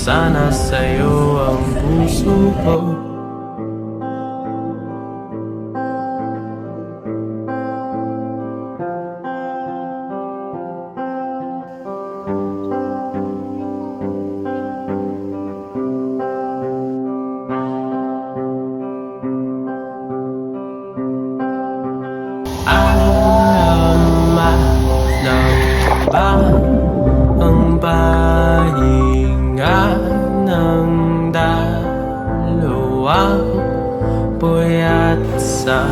sana sa'yo ang puso ko. Alama na ba ang pahinga ng dalawang puyat sa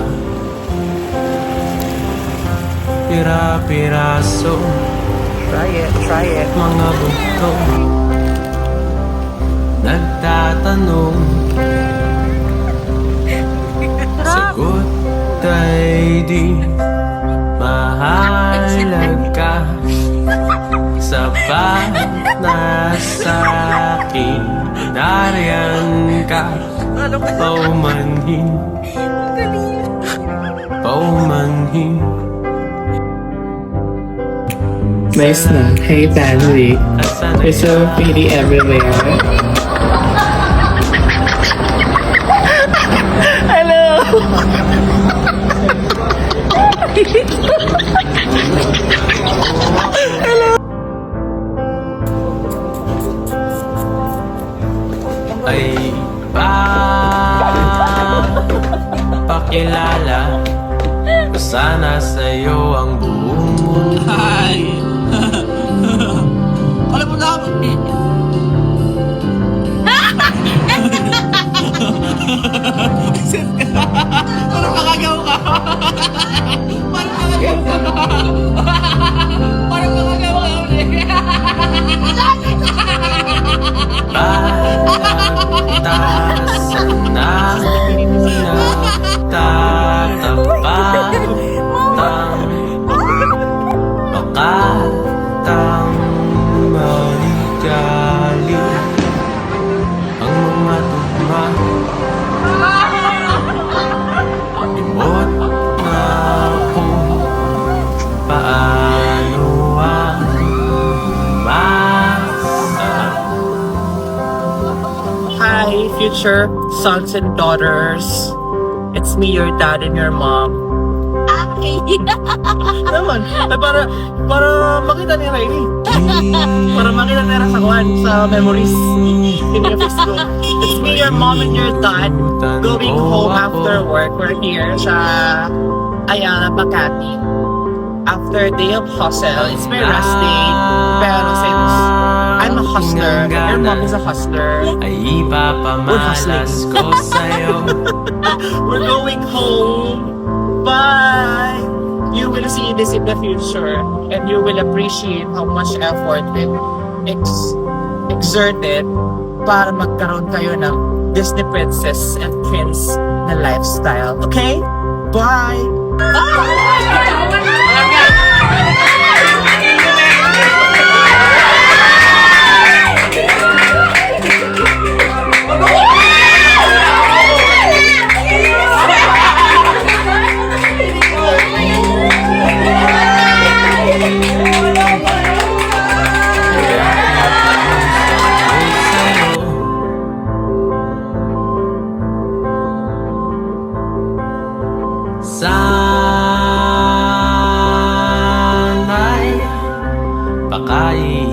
pira-piraso? Try it. Mga buto nagtatanong, sagot ay di mahalaga. Sapat na sa'kin, nariyan ka. Paumanhin, paumanhin. Nice na. Hey, family. You're so pretty everywhere. Hello! Ay pakilala ko sana sa'yo ang buong mundo. Hi! Alam mo na ako. Parang makagaw ka. Parang makagaw ka. Parang makagaw ka ulit. Batasan na nagtatapatang makatang maligali ang mga tugma. Limot na kung paano ang masa. Hi, future sons and daughters. It's me, your dad, and your mom. Naman, para makita ni Riley. Para makita nila sa kuhan, sa memories in your Facebook. It's me, your mom, and your dad going home after work. We're here sa Ayala, Makati. After a day of hustle, it's my rest day. Pero since I'm a hustler, your mom is a hustler, Ay ipapamalas ko sa'yo. we're going home. Bye! You will see this in the future and you will appreciate how much effort we've exerted para magkaroon kayo ng Disney princess and prince na lifestyle. Okay? Bye! Sana'y pakain